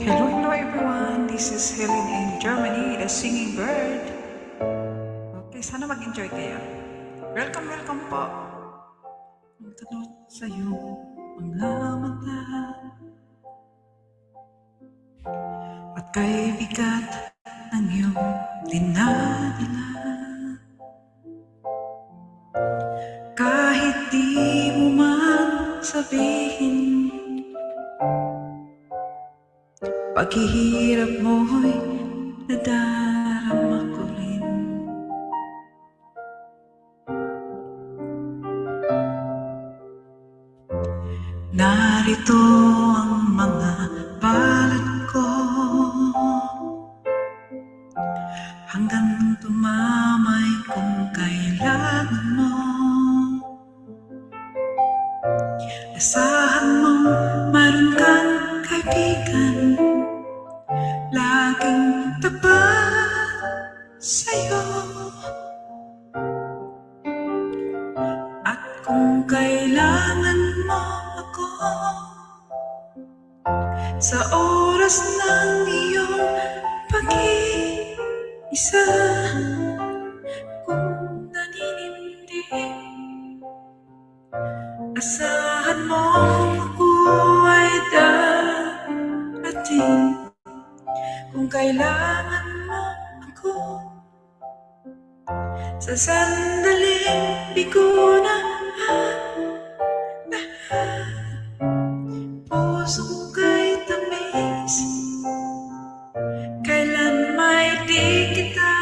Hello everyone. This is Helen in Germany, the singing bird. Okay, sana mag-enjoy kayo. Welcome po. Magtanong sa iyong mga mata at kay bigat ng iyong dinadala. Kahit di mo man sabihin, paghihirap mo'y nadarama ko rin. Narito ang mga balad ko hanggang tumamay kung kailangan mo. Asahan mo mayroon kang kaibigan laging tapat sa'yo. At kung kailangan mo ako sa oras ng iyong pag-iisa, kung naninindig, asahan mo ako ay darating. Kung kailangan mo ako sa sandaling di ko na lahat, puso kay tamis, kailan may di kita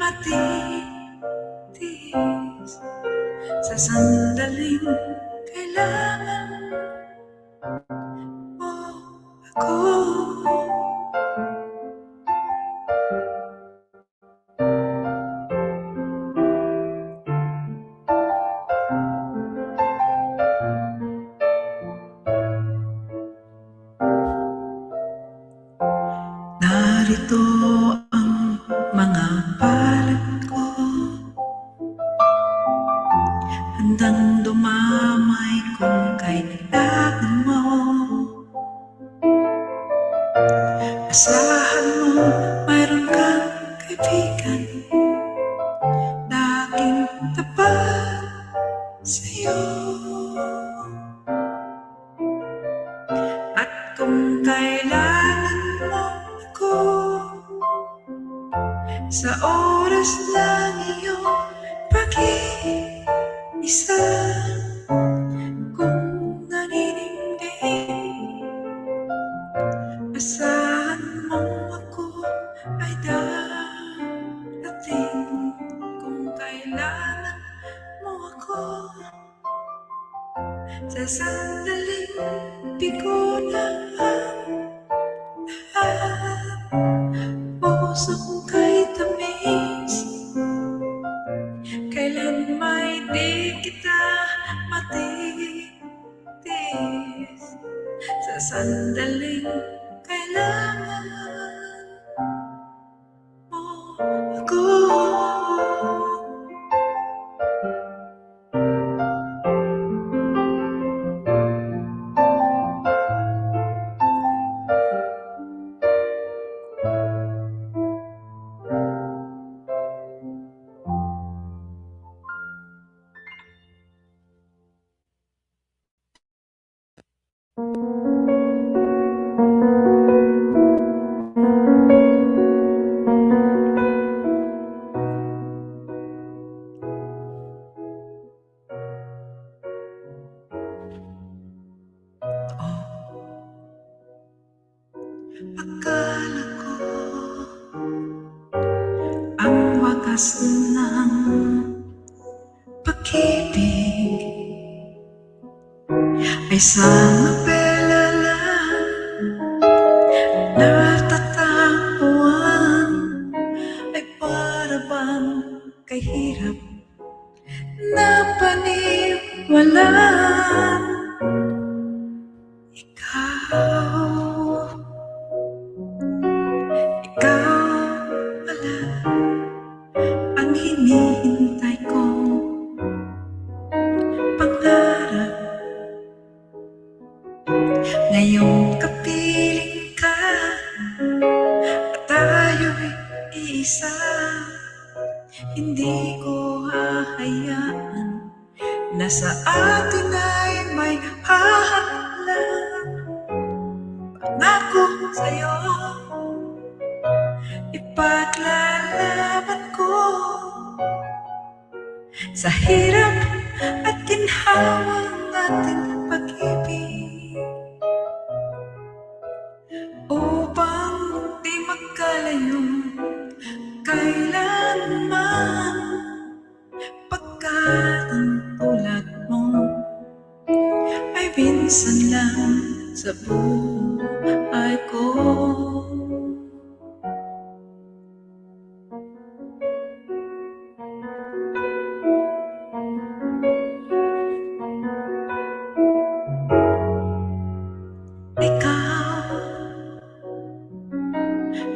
matitis. Sa sandaling kailangan mo ako. Narito ang mga palad ko, handang dumamay kung kailangan mo. Asahan mo mayroon kang kaibigan laging tapat sa'yo. At kung kailangan mo ako sa oras ng iyong pag-iisa, kung naninindig, asahan mo ako ay darating. Kung kailangan mo ako sa sandaling di ko na puso kay tamis, kailan may di kita matitis. Sa sandaling kailangan mo ako. Akala ko ang wakas ng pag-ibig ay sa nobela lang natatagpuan, ay para bang kahirap na paniwalaan. Ikaw pala ang hinihintay kong pangarap. Ngayong kapiling ka, nag-iisa. Hindi ko hahayaan na sa atin ay may hahatlang. Pangako sa'yo, ipaglalaban ko sa hirap at ginhawang ating pag-ibig, upang di magkalayo kailanman, pagkat ang tulad mo ay minsan lang sa buhay ko.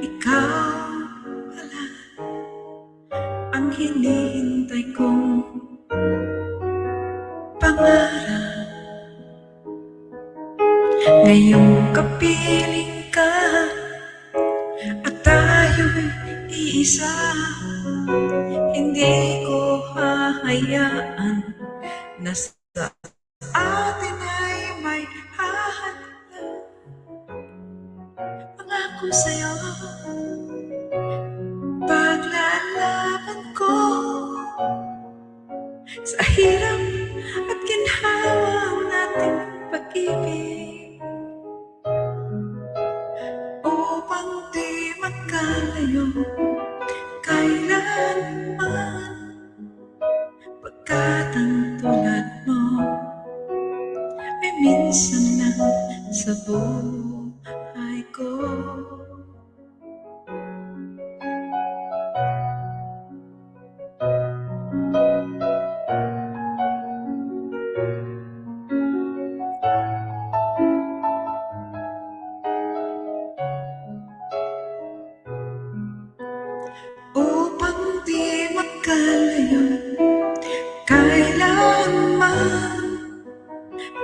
Ikaw pala ang hinihintay kong pangarap. Ngayong kapiling ka at tayo'y iisa, hindi ko hahayaan na sa atin ay may hahatlang. Pangako sa'yo, paglalaban ko sa hirap at ginhawa nating pag-ibig, upang di magkalayo kailanman, pagkat ang tulad mo ay minsan lang sa buhay ko. Upang di magkalayo kailanman,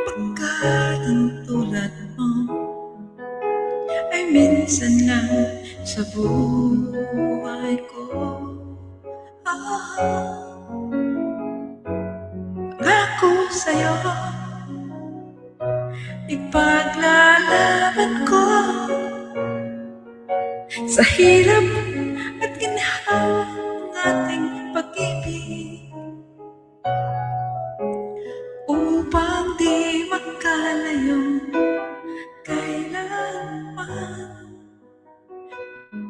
pagkat ang tulad mo ay minsan lang sa buhay ko. Pangako sa'yo, ipaglalaban ko sa hirap at ginhawa ng ating pag-ibig, upang di magkalayo kailanman,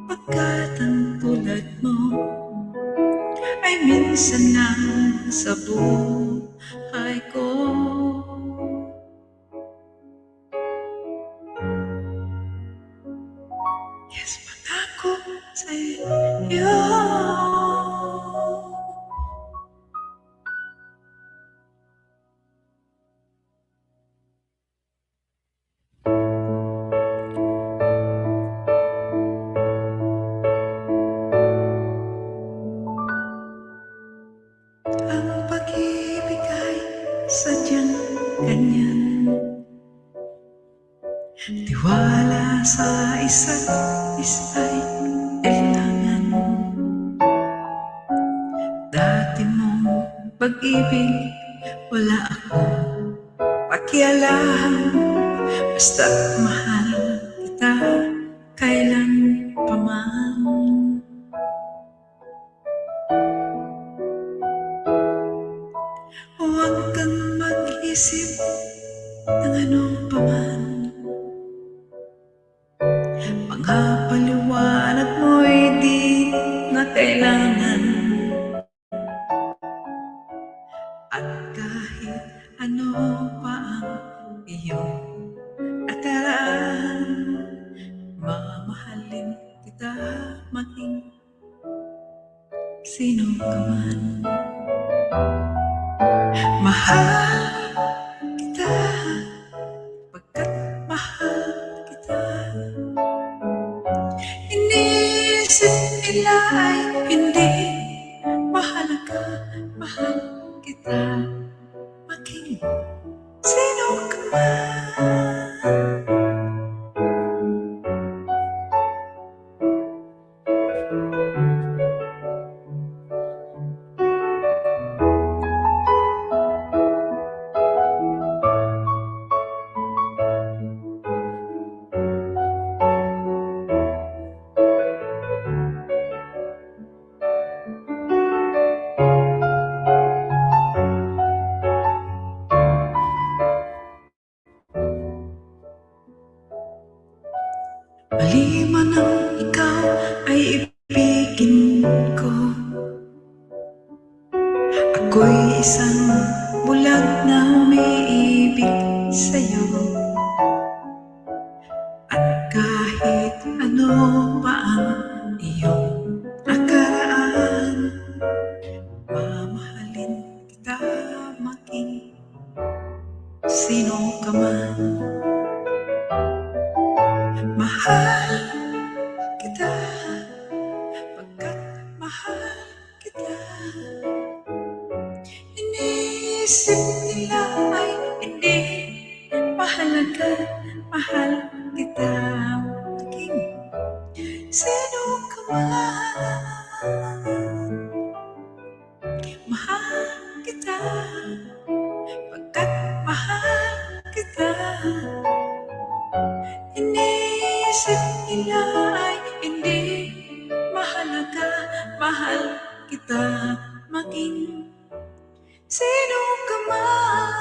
pagkat ang tulad mo ay minsan lang sa buhay ko. Yes, pangako sa'yo. Ang pag-ibig ay sadyang ganyan, tiwala sa isa't isa'y kailangan. Dati mong pag-ibig, wala akong pakialam, basta't mahal kita kailan pa man. Huwag kang mag-isip ng ano pa man, mga paliwanag mo'y di na kailangan. At kahit ano pa ang iyong nakaraan, mamahalin kita maging sino ka man. Mahal kita pagkat mahal kita. Iniisip nila ay hindi mahalaga, mahal kita maging sino ka man. Sakali man ang ikaw ay ibigin ko, ako'y isang bulag na umiibig sa'yo. At kahit ano pa ang iyong nakaraan, mamahalin kita maging sino ka man. Mahal kita pagkat mahal kita. Iniisip nila ay hindi mahalaga. Mahal kita maging sino ka man. Mahal kita pagkat mahal kita. Iniisip nila ay hindi mahalaga. Mahal kita maging sino ka man.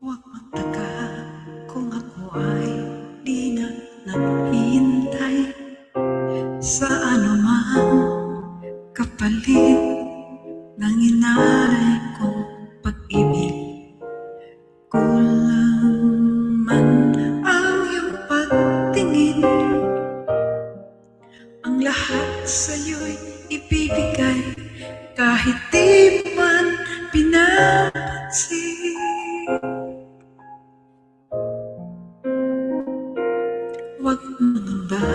Huwag magtaka kung ako ay di na naghihintay sa anumang kapalit ng inaray kong pag-ibig. Kulang man ang iyong pagtingin, ang lahat sa'yo'y ibibigay kahit di man pinapansin. Huwag mangamba,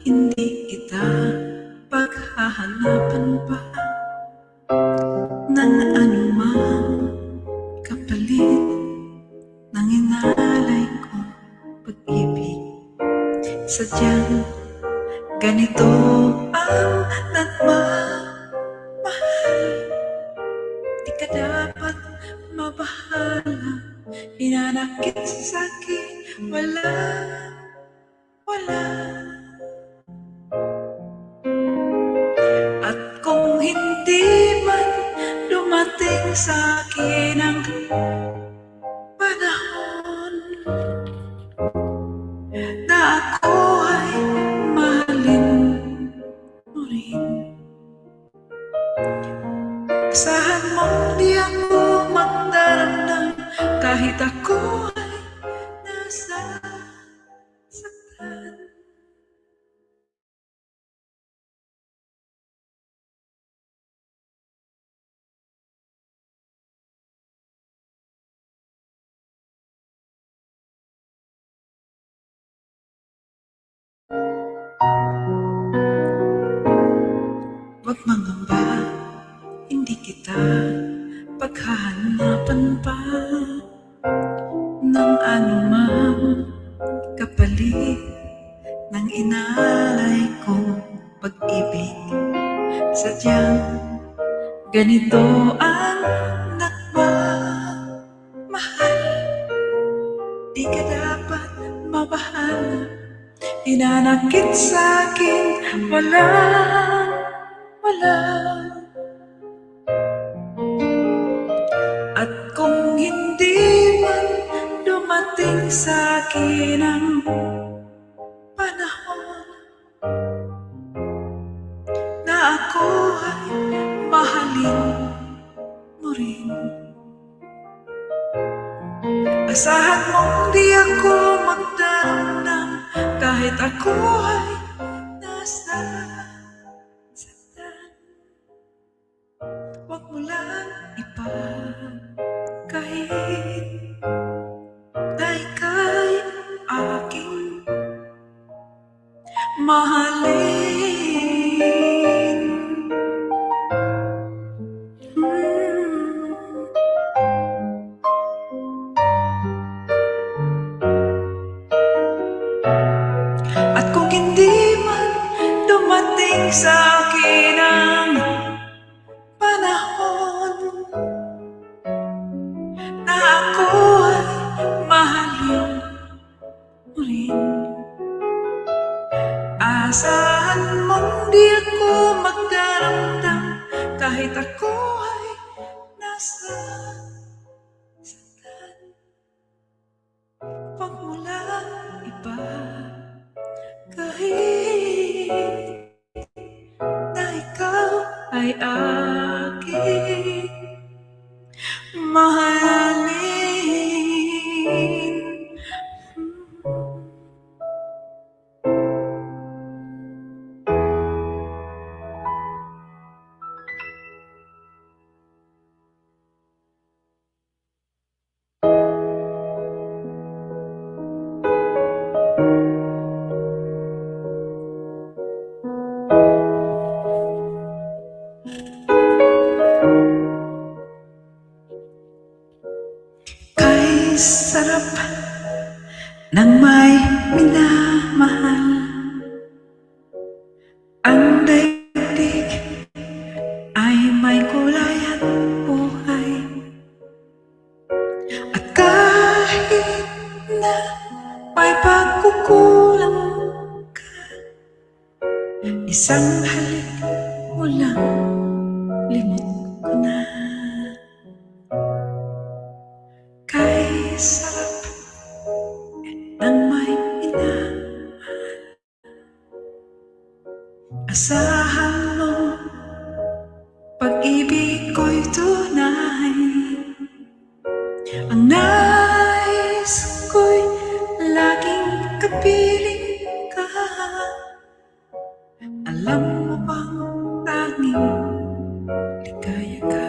hindi kita paghahanapan pa ng anumang kapalit ng inalay kong pag-ibig. Sadyang ganito ang nagmamahal, di ka dapat mabahala. Hinanakit sa'kin, wala. At kung hindi man dumating sa'kin ang panahon na ako ay mahalin mo rin, asahan mong di ako magdaramdam kahit ako ay nasa saktan. Huwag mangamba, hindi kita paghahanapan pa ng anumang kapalit ng inalay kong pag-ibig. Sadyang ganito ang nagmamahal, di ka dapat mabahala. Hinanakit sa'kin, wala. At kung hindi man dumating sa'kin ang panahon na ako ay mahalin mo rin, asahan mong di ako magdaramdam kahit ako ay nasa mahalin. At kung hindi man dumating sa akin ang panahon na ako ay mahalin mo rin, asahan mong di ako magdaramdam kahit ako ay nasa saktan pagmula iba. Kahit na ikaw ay aking mahalin. Kay sarap ng may minamahal, ang daigdig ay may kulay at buhay. At kahit na may pagkukulang ka, isang halik mo lang, limot ko na. Kay sarap ng may minamahal, asahan mo pag-ibig ko'y tunay. Ang nais ko'y laging kapiling ka. Alam mo bang tanging ligaya ka?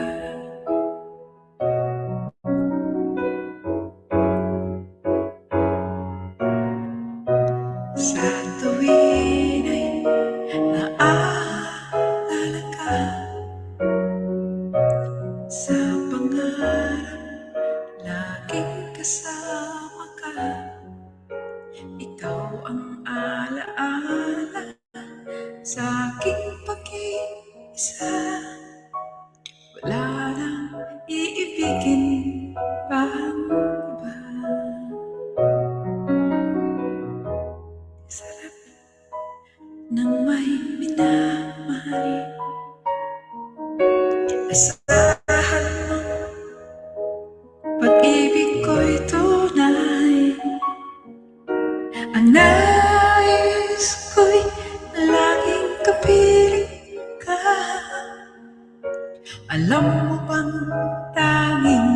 Sa tuwin ay naaalala ka, sa pangarap laging kasama ka. Ikaw ang alaala sa aking pag-iisa. Wala nang iibigin pang iba. Sarap ng may minamahal, asahan mo pag-ibig ko'y tunay. Ang nais ko'y laging kapiling ka. Alam mo bang tanging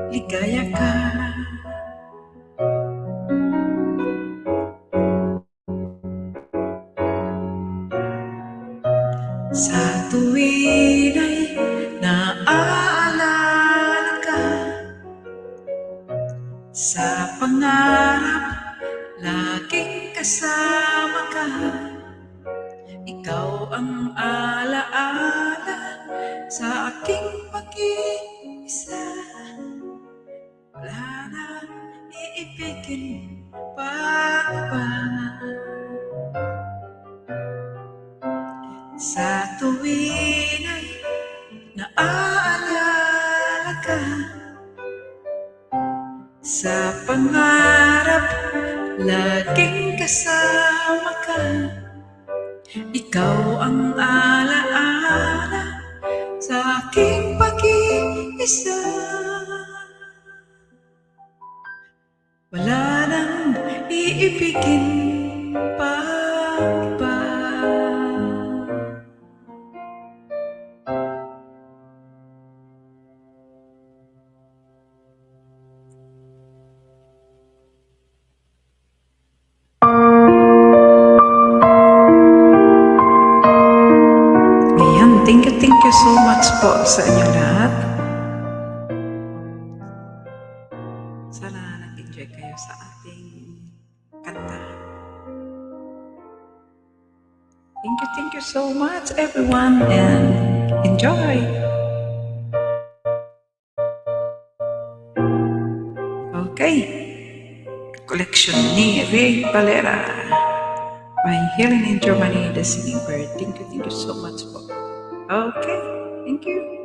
ligaya ka? Sa tuwin ay naaalala ka, sa pangarap laging kasama ka. Ikaw ang alaala sa aking pag-iisa. Wala nang iibigin pa iba. Sa tuwin ay naaalala ka, sa pangarap laging kasama ka. Ikaw ang alaala sa aking pag-iisa. Wala nang iibigin pa iba. Thank you so much po sa inyo lahat. Sana nag-enjoy kayo sa ating kanta. Thank you so much everyone and enjoy. Okay, collection ni Ray Valera by Helen in Germany, The Singing Bird. Thank you so much po. Okay, thank you.